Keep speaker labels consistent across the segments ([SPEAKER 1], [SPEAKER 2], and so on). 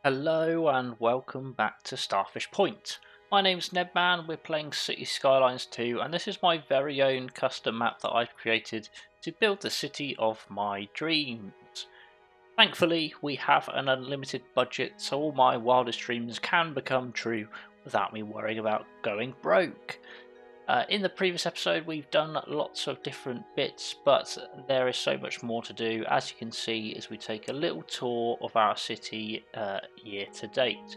[SPEAKER 1] Hello and welcome back to Starfish Point. My name's Nedman, we're playing City Skylines 2 and this is my very own custom map that I've created to build the city of my dreams. Thankfully we have an unlimited budget so all my wildest dreams can become true without me worrying about going broke. In the previous episode we've done lots of different bits, but there is so much more to do, as you can see as we take a little tour of our city year to date.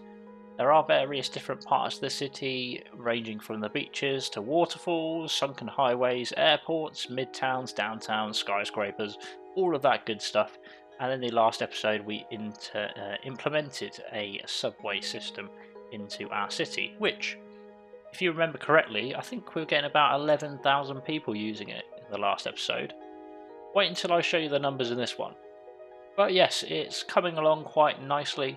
[SPEAKER 1] There are various different parts of the city, ranging from the beaches to waterfalls, sunken highways, airports, mid-towns, downtowns, skyscrapers, all of that good stuff. And in the last episode we implemented a subway system into our city, which, if you remember correctly, I think we were getting about 11,000 people using it in the last episode. Wait until I show you the numbers in this one. But yes, it's coming along quite nicely.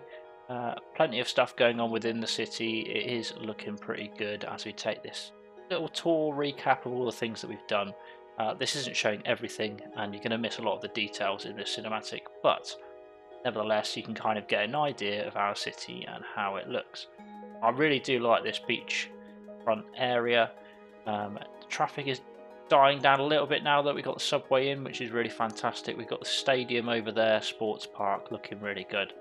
[SPEAKER 1] Plenty of stuff going on within the city. It is looking pretty good as we take this little tour recap of all the things that we've done. This isn't showing everything and you're going to miss a lot of the details in this cinematic, but nevertheless you can kind of get an idea of our city and how it looks. I really do like this beach front area. Traffic is dying down a little bit now that we've got the subway in, which is really fantastic. We've got the stadium over there, sports park, looking really good.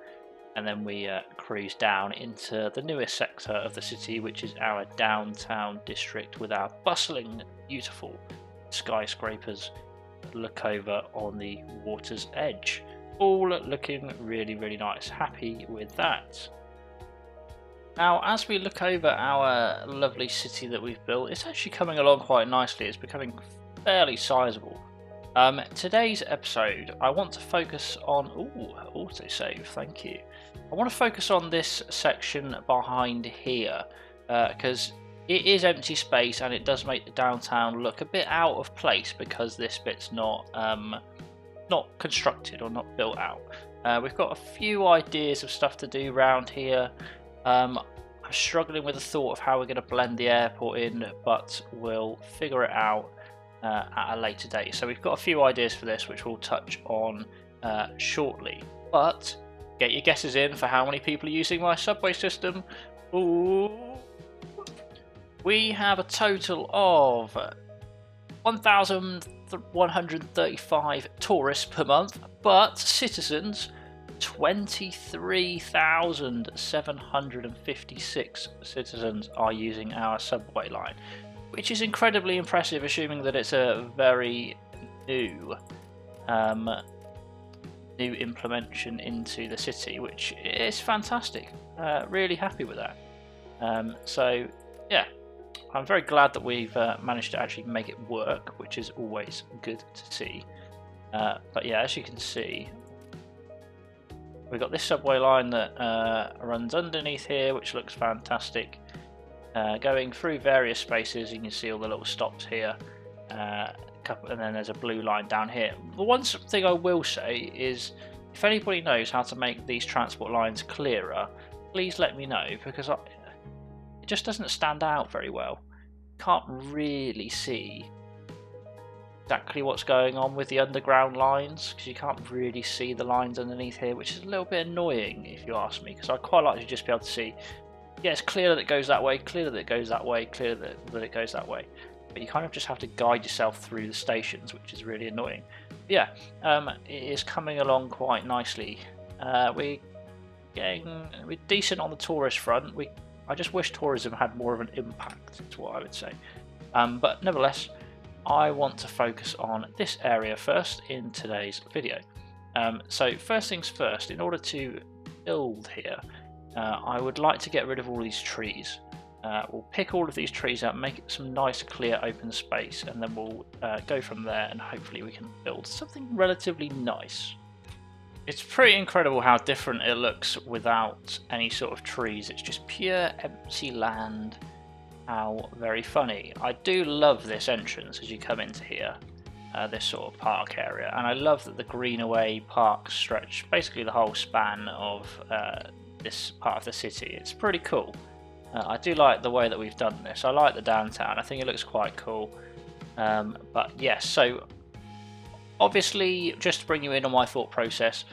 [SPEAKER 1] And then we cruise down into the newest sector of the city, which is our downtown district with our bustling, beautiful skyscrapers that look over on the water's edge. All looking really, really nice. Happy with that. Now, as we look over our lovely city that we've built, it's actually coming along quite nicely. It's becoming fairly sizable. Today's episode, I want to focus on... Ooh, autosave, thank you. I want to focus on this section behind here, because it is empty space and it does make the downtown look a bit out of place because this bit's not constructed or not built out. We've got a few ideas of stuff to do around here. I'm struggling with the thought of how we're going to blend the airport in, but we'll figure it out at a later date. So we've got a few ideas for this which we'll touch on shortly. But get your guesses in for how many people are using my subway system. Ooh. We have a total of 1,135 tourists per month, but citizens 23,756 citizens are using our subway line, which is incredibly impressive, assuming that it's a very new implementation into the city, which is fantastic. Really happy with that. So yeah, I'm very glad that we've managed to actually make it work, which is always good to see. But yeah, as you can see, we've got this subway line that runs underneath here, which looks fantastic. Going through various spaces, you can see all the little stops here, and then there's a blue line down here. The one thing I will say is, if anybody knows how to make these transport lines clearer, please let me know, because it just doesn't stand out very well. Can't really see exactly what's going on with the underground lines because you can't really see the lines underneath here, which is a little bit annoying if you ask me, because I'd quite like to just be able to see, yeah, it's clear that it goes that way, clear that it goes that way, clear that it goes that way, but you kind of just have to guide yourself through the stations, which is really annoying. But yeah, it is coming along quite nicely. We're decent on the tourist front. I just wish tourism had more of an impact, is what I would say. But nevertheless, I want to focus on this area first in today's video. So first things first, in order to build here, I would like to get rid of all these trees. We'll pick all of these trees out, make it some nice clear open space, and then we'll go from there and hopefully we can build something relatively nice. It's pretty incredible how different it looks without any sort of trees. It's just pure empty land. How very funny. I do love this entrance as you come into here, this sort of park area, and I love that the Greenaway parks stretch basically the whole span of this part of the city. It's pretty cool. I do like the way that we've done this. I like the downtown. I think it looks quite cool. But yes, so obviously, just to bring you in on my thought process,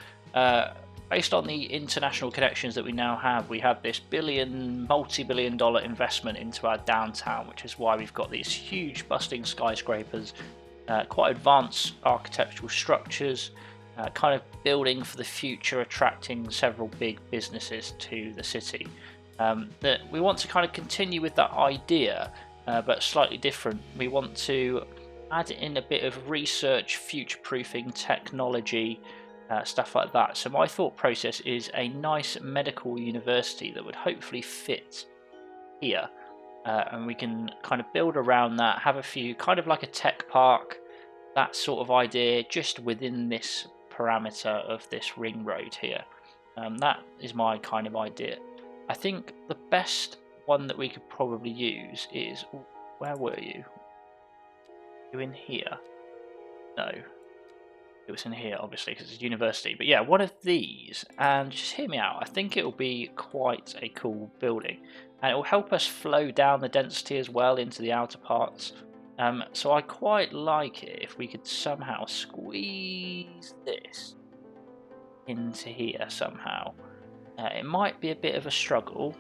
[SPEAKER 1] based on the international connections that we now have, we have this multi-billion dollar investment into our downtown, which is why we've got these huge bustling skyscrapers, quite advanced architectural structures, kind of building for the future, attracting several big businesses to the city. That we want to kind of continue with that idea, but slightly different. We want to add in a bit of research, future-proofing technology, stuff like that. So my thought process is a nice medical university that would hopefully fit here, and we can kind of build around that, have a few, kind of like a tech park, that sort of idea, just within this parameter of this ring road here. That is my kind of idea. I think the best one that we could probably use is, where were you? You in here? No. It was in here, obviously, because it's university. But yeah, one of these, and just hear me out. I think it will be quite a cool building, and it will help us flow down the density as well into the outer parts. So I quite like it if we could somehow squeeze this into here somehow. It might be a bit of a struggle,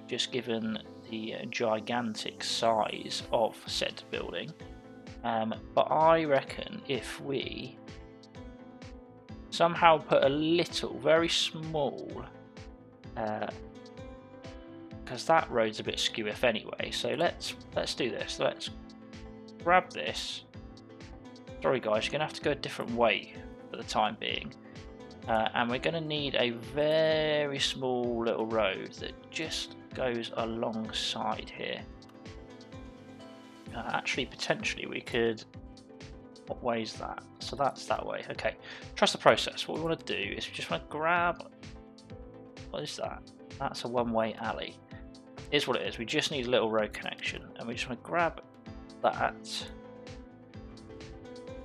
[SPEAKER 1] just given the gigantic size of said building. But I reckon if we somehow put a little, very small, because that road's a bit skew if anyway. So let's do this. Let's grab this. Sorry guys, you're gonna have to go a different way for the time being, and we're gonna need a very small little road that just goes alongside here. Actually, potentially we could. What way is that? So that's that way. Okay, trust the process. What we want to do is we just want to grab. What is that? That's a one-way alley. Here's what it is. We just need a little road connection, and we just want to grab that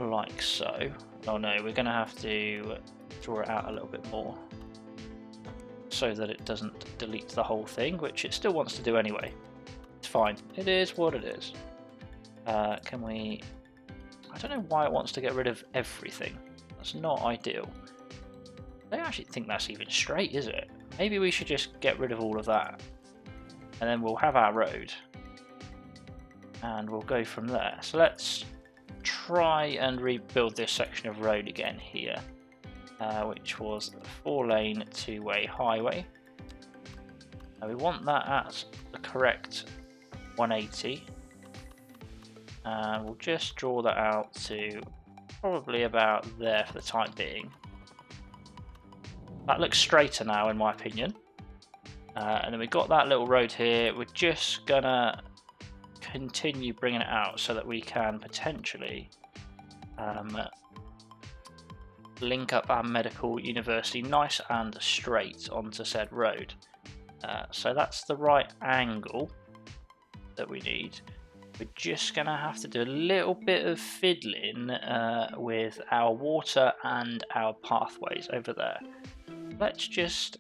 [SPEAKER 1] like so. Oh no, we're going to have to draw it out a little bit more so that it doesn't delete the whole thing, which it still wants to do anyway. It's fine. It is what it is. Can we? I don't know why it wants to get rid of everything. That's not ideal. I don't actually think that's even straight, is it? Maybe we should just get rid of all of that, and then we'll have our road, and we'll go from there. So let's try and rebuild this section of road again here, which was a 4-lane 2-way highway. Now we want that at the correct 180. And we'll just draw that out to probably about there for the time being. That looks straighter now in my opinion. And then we've got that little road here. We're just gonna continue bringing it out so that we can potentially link up our medical university nice and straight onto said road. So that's the right angle that we need. We're just going to have to do a little bit of fiddling with our water and our pathways over there. Let's just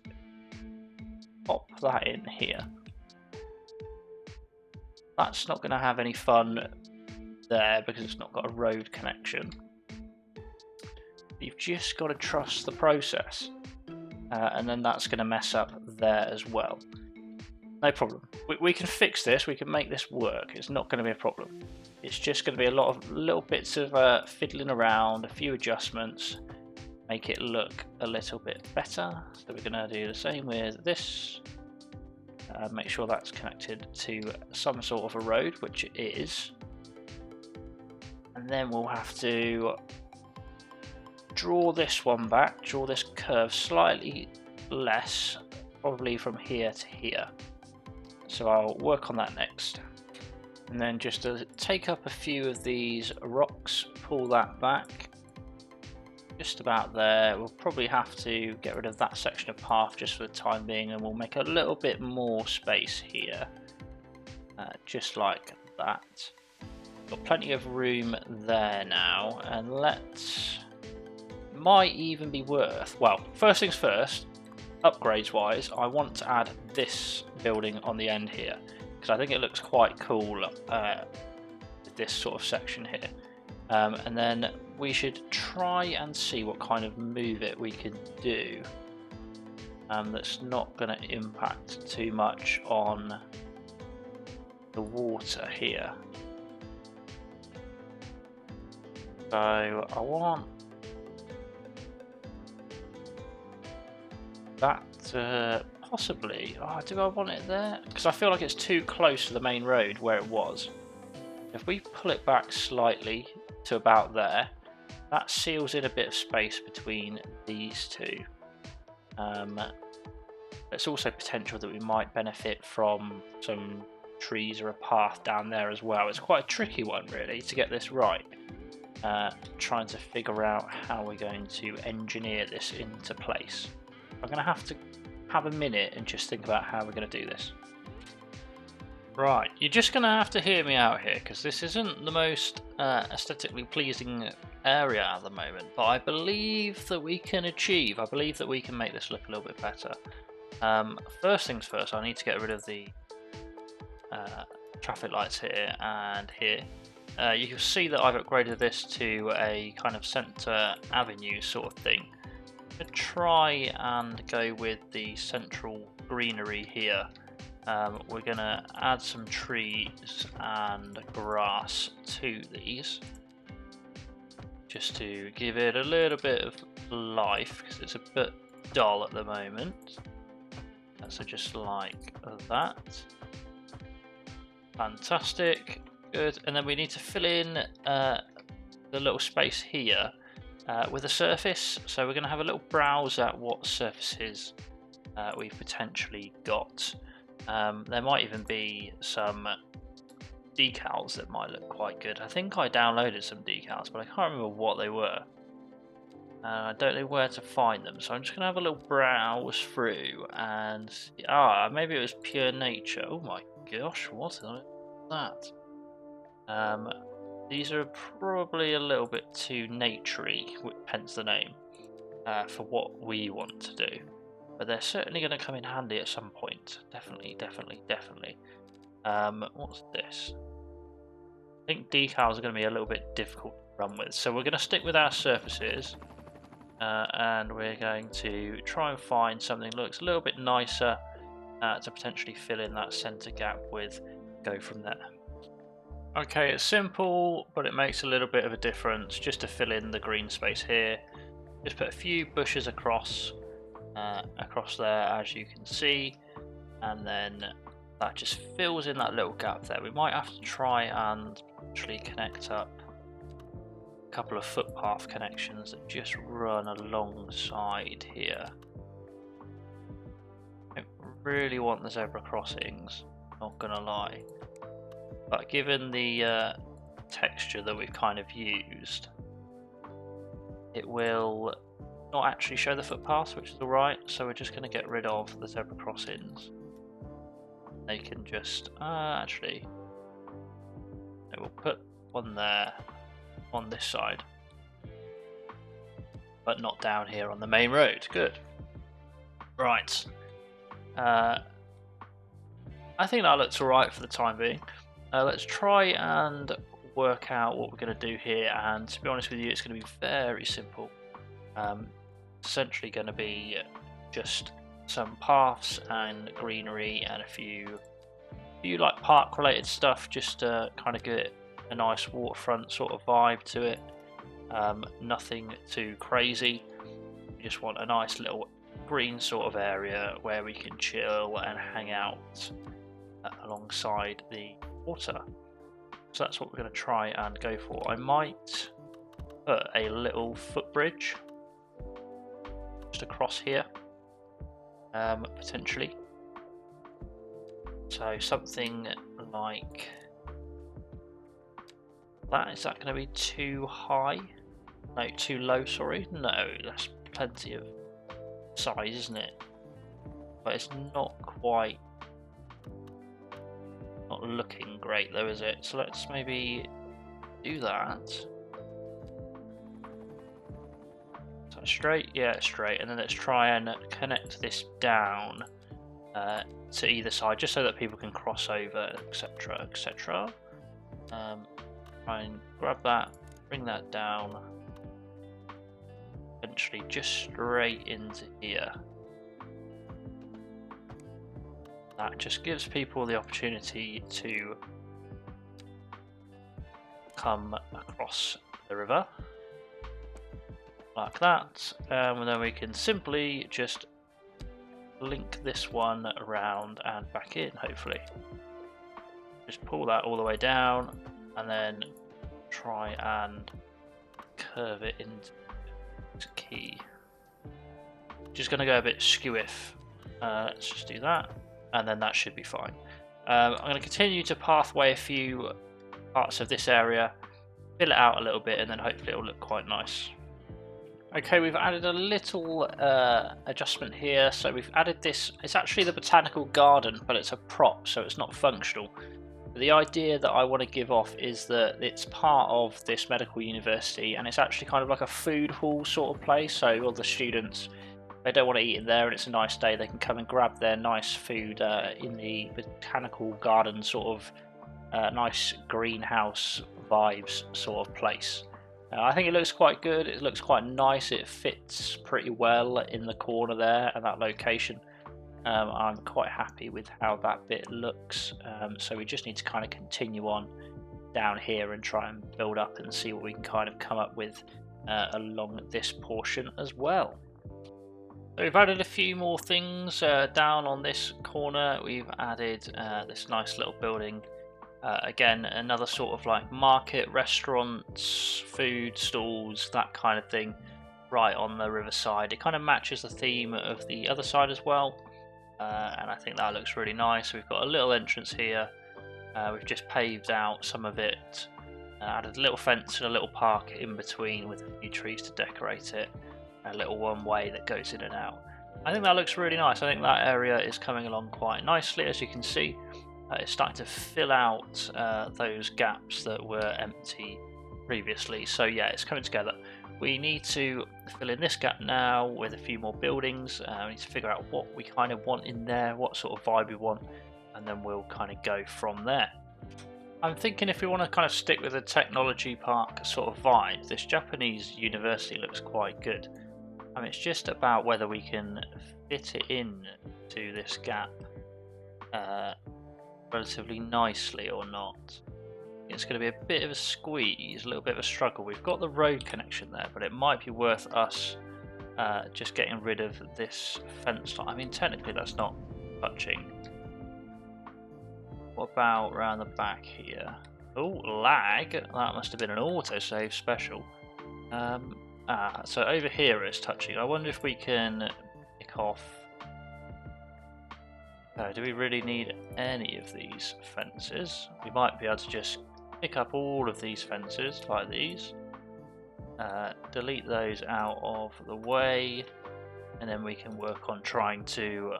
[SPEAKER 1] pop that in here. That's not going to have any fun there because it's not got a road connection. You've just got to trust the process, and then that's going to mess up there as well. No problem. We can fix this. We can make this work. It's not going to be a problem. It's just going to be a lot of little bits of fiddling around, a few adjustments, make it look a little bit better. So we're going to do the same with this. Make sure that's connected to some sort of a road, which it is. And then we'll have to draw this one back, draw this curve slightly less, probably from here to here. So I'll work on that next. And then just to take up a few of these rocks, pull that back. Just about there. We'll probably have to get rid of that section of path just for the time being, and we'll make a little bit more space here. Just like that. Got plenty of room there now, and might even be worth, well, first things first, upgrades wise, I want to add this building on the end here because I think it looks quite cool with this sort of section here, and then we should try and see what kind of move it we could do that's not going to impact too much on the water here. So I want that possibly. Oh, do I want it there? Because I feel like it's too close to the main road where it was. If we pull it back slightly to about there, that seals in a bit of space between these two. There's also potential that we might benefit from some trees or a path down there as well. It's quite a tricky one really to get this right. Trying to figure out how we're going to engineer this into place. I'm going to have a minute and just think about how we're going to do this. Right, you're just going to have to hear me out here because this isn't the most aesthetically pleasing area at the moment, but I believe that we can make this look a little bit better. First things first, I need to get rid of the traffic lights here and here. You can see that I've upgraded this to a kind of centre avenue sort of thing. I'm going to try and go with the central greenery here. We're going to add some trees and grass to these just to give it a little bit of life because it's a bit dull at the moment. So just like that. Fantastic. Good. And then we need to fill in the little space here with a surface. So we're going to have a little browse at what surfaces we've potentially got. There might even be some decals that might look quite good. I think I downloaded some decals, but I can't remember what they were. I don't know where to find them, so I'm just going to have a little browse through and see. Maybe it was pure nature. Oh my gosh, what is that? These are probably a little bit too naturey, hence the name, for what we want to do. But they're certainly going to come in handy at some point. Definitely. What's this? I think decals are going to be a little bit difficult to run with, so we're going to stick with our surfaces. And we're going to try and find something that looks a little bit nicer to potentially fill in that centre gap with. Go from there. Okay, it's simple, but it makes a little bit of a difference just to fill in the green space here. Just put a few bushes across there, as you can see, and then that just fills in that little gap there. We might have to try and actually connect up couple of footpath connections that just run alongside here. I don't really want the zebra crossings, not gonna lie, but given the texture that we've kind of used, it will not actually show the footpaths, which is alright, so we're just going to get rid of the zebra crossings. They can just actually we'll put one there on this side, but not down here on the main road. Good. Right. I think that looks alright for the time being. Let's try and work out what we're going to do here, and to be honest with you, it's going to be very simple. Essentially going to be just some paths and greenery and a few like park related stuff, just to kind of get a nice waterfront sort of vibe to it. Nothing too crazy. We just want a nice little green sort of area where we can chill and hang out alongside the water. So that's what we're going to try and go for. I might put a little footbridge just across here, potentially. So something like that. Is that going to be too high? No, too low, sorry. No, that's plenty of size, isn't it? But it's not looking great though, is it? So let's maybe do that. So straight, yeah, straight, and then let's try and connect this down to either side, just so that people can cross over, etc, etc. Try and grab that, bring that down, eventually just straight into here. That just gives people the opportunity to come across the river like that, and then we can simply just link this one around and back in, hopefully. Just pull that all the way down and then try and curve it into key. Just going to go a bit skew-if. Let's just do that, and then that should be fine. I'm going to continue to pathway a few parts of this area, fill it out a little bit, and then hopefully it'll look quite nice. Okay, we've added a little adjustment here. So we've added this, it's actually the botanical garden, but it's a prop, so it's not functional. The idea that I want to give off is that it's part of this medical university, and it's actually kind of like a food hall sort of place. So all the students, they don't want to eat in there and it's a nice day, they can come and grab their nice food in the botanical garden sort of nice greenhouse vibes sort of place. I think it looks quite good, it looks quite nice, it fits pretty well in the corner there and that location. I'm quite happy with how that bit looks, so we just need to kind of continue on down here and try and build up and see what we can kind of come up with along this portion as well. So we've added a few more things down on this corner. We've added this nice little building. Again, another sort of like market, restaurants, food stalls, that kind of thing, right on the riverside. It kind of matches the theme of the other side as well, and I think that looks really nice. We've got a little entrance here. We've just paved out some of it, added a little fence and a little park in between with a few trees to decorate it, a little one way that goes in and out. I think that looks really nice. I think that area is coming along quite nicely, as you can see. It's starting to fill out those gaps that were empty previously. So yeah, it's coming together. We need to fill in this gap now with a few more buildings. We need to figure out what we kind of want in there, what sort of vibe we want, and then we'll kind of go from there. I'm thinking if we want to kind of stick with a technology park sort of vibe, this Japanese university looks quite good. I mean, it's just about whether we can fit it in to this gap relatively nicely or not. It's going to be a bit of a squeeze, a little bit of a struggle. We've got the road connection there, but it might be worth us just getting rid of this fence line. I mean, technically that's not touching. What about around the back here? Oh, lag. That must have been an autosave special. So over here it's touching. I wonder if we can pick off. Do we really need any of these fences? We might be able to just pick up all of these fences like these, delete those out of the way, and then we can work on trying to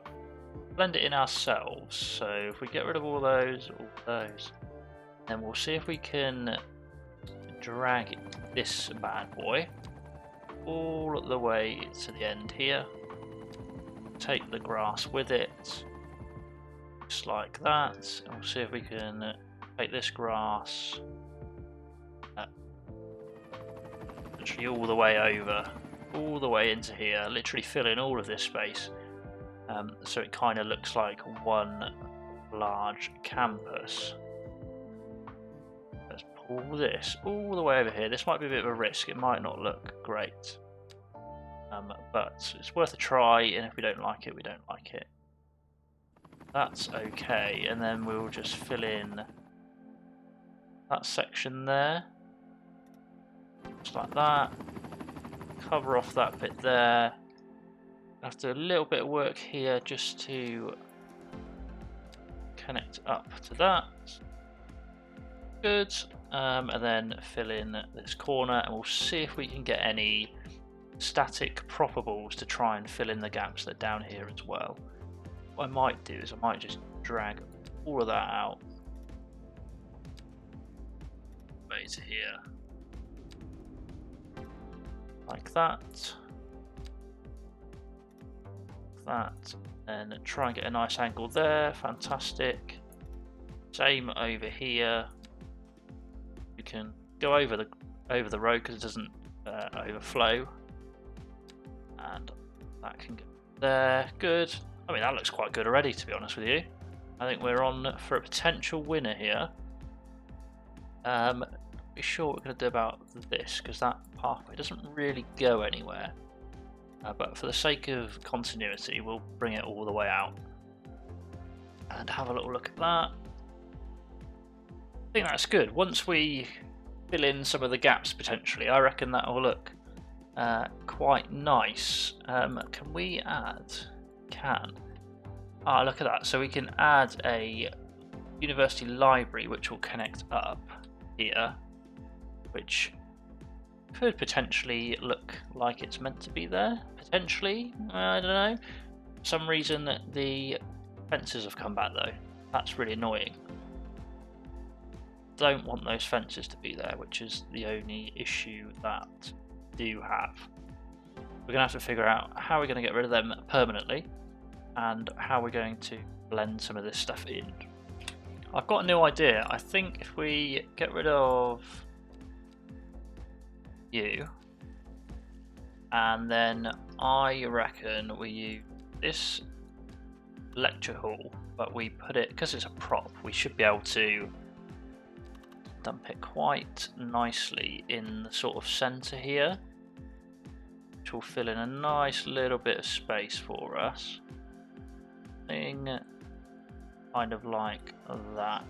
[SPEAKER 1] blend it in ourselves. So if we get rid of all those, then we'll see if we can drag this bad boy all the way to the end here, take the grass with it, just like that, and we'll see if we can take this grass literally all the way over, all the way into here, literally fill in all of this space, so it kind of looks like one large campus. Let's pull this all the way over here. This might be a bit of a risk, it might not look great, but it's worth a try, and if we don't like it, we don't like it. That's okay, and then we'll just fill in that section there, just like that, cover off that bit there. Have to do a little bit of work here just to connect up to that. Good, and then fill in this corner, and we'll see if we can get any static proppables to try and fill in the gaps that are down here as well. What I might do is I might just drag all of that out way to here, like that, and try and get a nice angle there. Fantastic. Same over here. We can go over the road because it doesn't overflow, and that can go there. Good. I mean, that looks quite good already, to be honest with you. I think we're on for a potential winner here. Be sure what we're going to do about this, because that pathway doesn't really go anywhere. But for the sake of continuity, we'll bring it all the way out and have a little look at that. I think that's good. Once we fill in some of the gaps potentially, I reckon that will look quite nice. Can we add? Can. Ah, look at that. So we can add a university library which will connect up here, which could potentially look like it's meant to be there. Potentially, I don't know. For some reason the fences have come back though. That's really annoying. Don't want those fences to be there, which is the only issue that I do have. We're gonna have to figure out how we're gonna get rid of them permanently and how we're going to blend some of this stuff in. I've got a new idea. I think if we get rid of you, and then I reckon we use this lecture hall, but we put it, because it's a prop, we should be able to dump it quite nicely in the sort of centre here, which will fill in a nice little bit of space for us. Kind of like that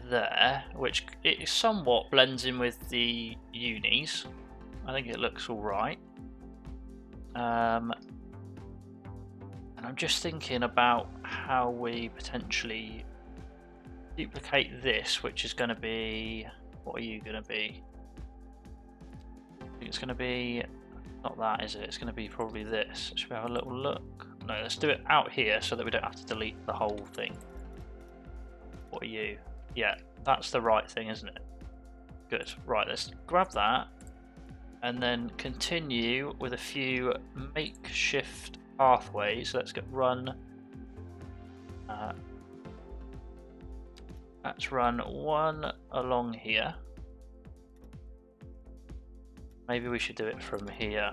[SPEAKER 1] there, which it somewhat blends in with the unis. I think it looks all right. And I'm just thinking about how we potentially duplicate this, which is going to be, what are you going to be? I think it's going to be, not that, is it? It's going to be probably this. Should we have a little look? No, let's do it out here so that we don't have to delete the whole thing. What are you? Yeah, that's the right thing, isn't it? Good. Right, let's grab that and then continue with a few makeshift pathways. Let's get run. Let's run one along here. Maybe we should do it from here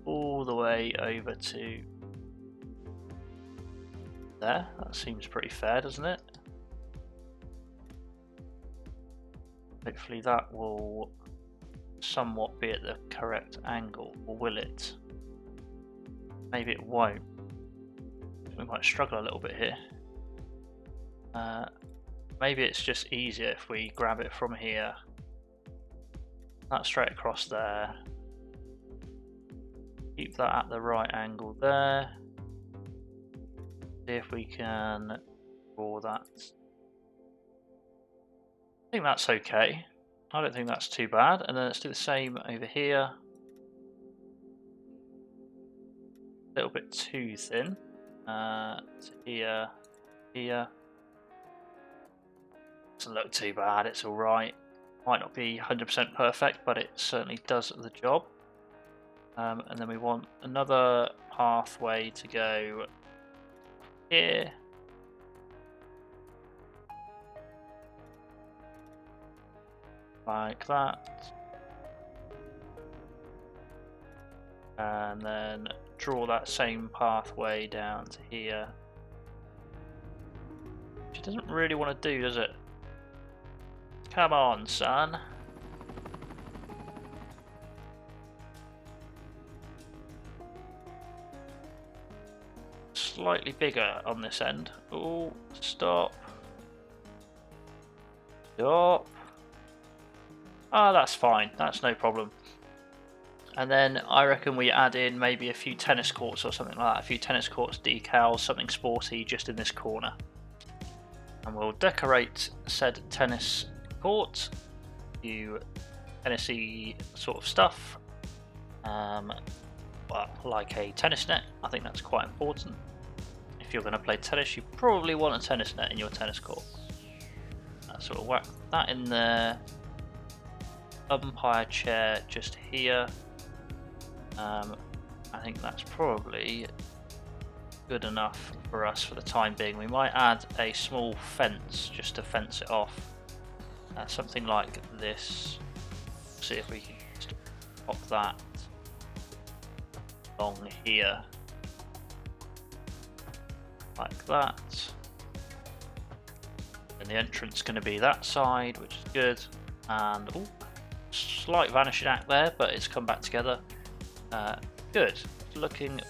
[SPEAKER 1] all the way over to there. That seems pretty fair, doesn't it? Hopefully that will somewhat be at the correct angle, or will it? Maybe it won't. We might struggle a little bit here. Maybe it's just easier if we grab it from here. That straight across there. Keep that at the right angle there. See if we can draw that. I think that's okay. I don't think that's too bad. And then let's do the same over here. A little bit too thin. To here, here. Doesn't look too bad, it's alright. Might not be 100% perfect, but it certainly does the job. And then we want another pathway to go here. Like that. And then draw that same pathway down to here. Which it doesn't really want to do, does it? Come on, son. Slightly bigger on this end. Oh, stop. Stop. Ah, that's fine. That's no problem. And then I reckon we add in maybe a few tennis courts or something like that. A few tennis courts, decals, something sporty just in this corner. And we'll decorate said tennis court, a few tennis-y sort of stuff. Well, like a tennis net. I think that's quite important. If you're going to play tennis, you probably want a tennis net in your tennis court. Sort of whack that in there. Umpire chair just here. I think that's probably good enough for us for the time being. We might add a small fence just to fence it off. Something like this. See if we can just pop that along here. Like that. And the entrance is going to be that side, which is good. And ooh, slight vanishing act there, but it's come back together. Good. Looking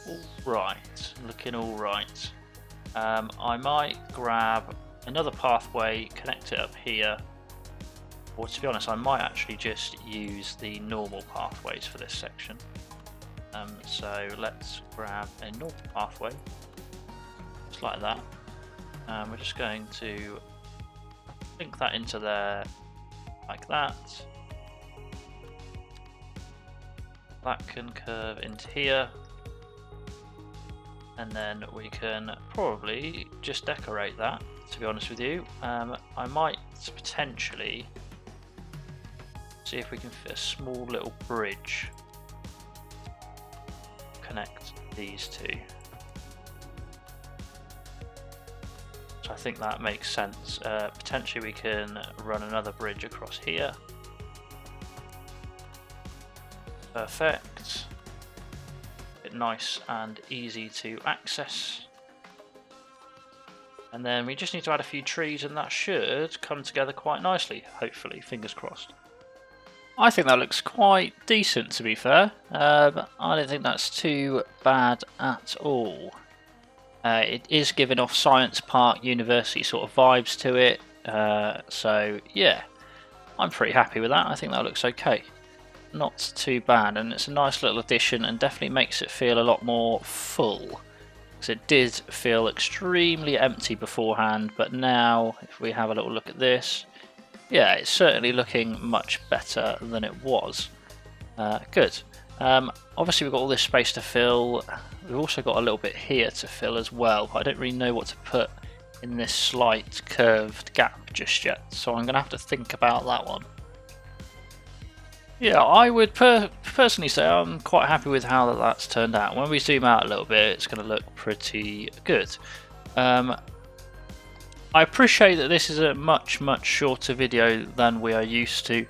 [SPEAKER 1] alright. Looking alright. I might grab another pathway, connect it up here. Or to be honest, I might actually just use the normal pathways for this section. So let's grab a normal pathway. Just like that. We're just going to link that into there like that. That can curve into here. And then we can probably just decorate that, to be honest with you. I might potentially see if we can fit a small little bridge. Connect these two. So I think that makes sense. Potentially we can run another bridge across here. Perfect. Bit nice and easy to access. And then we just need to add a few trees and that should come together quite nicely, hopefully, fingers crossed. I think that looks quite decent, to be fair. I don't think that's too bad at all. It is giving off Science Park University sort of vibes to it. So yeah, I'm pretty happy with that. I think that looks okay. Not too bad, and it's a nice little addition and definitely makes it feel a lot more full. Because it did feel extremely empty beforehand, but now if we have a little look at this, yeah, it's certainly looking much better than it was. Good. Obviously we've got all this space to fill. We've also got a little bit here to fill as well. I don't really know what to put in this slight curved gap just yet, so I'm going to have to think about that one. Yeah, I would personally say I'm quite happy with how that's turned out. When we zoom out a little bit, it's going to look pretty good. I appreciate that this is a much shorter video than we are used to.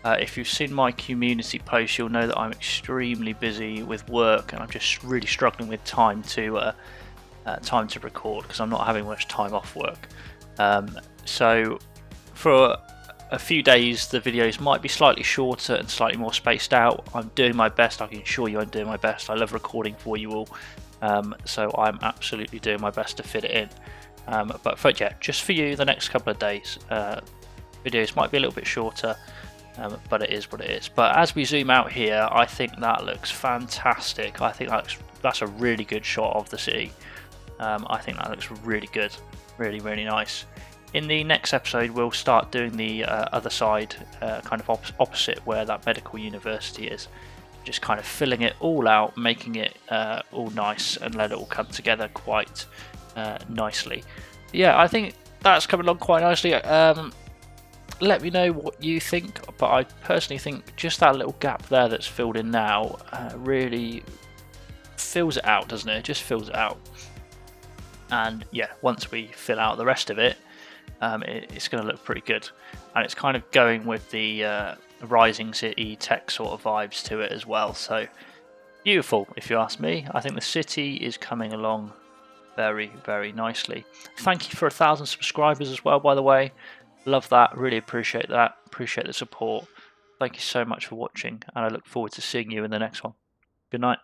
[SPEAKER 1] If you've seen my community post, you'll know that I'm extremely busy with work and I'm just really struggling with time to record because I'm not having much time off work. So for a few days the videos might be slightly shorter and slightly more spaced out. I'm doing my best, I can assure you I'm doing my best. I love recording for you all, so I'm absolutely doing my best to fit it in. But yeah, just for you the next couple of days, videos might be a little bit shorter. But it is what it is. But as we zoom out here, I think that looks fantastic. I think that's a really good shot of the city. I think that looks really good, really nice. In the next episode, we'll start doing the other side, kind of opposite where that medical university is. Just kind of filling it all out, making it all nice, and let it all come together quite nicely. Yeah, I think that's coming along quite nicely. Let me know what you think, but I personally think just that little gap there that's filled in now really fills it out, doesn't it? It just fills it out. And yeah, once we fill out the rest of it, it's going to look pretty good. And it's kind of going with the Rising City tech sort of vibes to it as well. So beautiful, if you ask me. I think the city is coming along very nicely. Thank you for 1,000 subscribers as well, by the way. Love that, really appreciate that, appreciate the support. Thank you so much for watching, and I look forward to seeing you in the next one. Good night.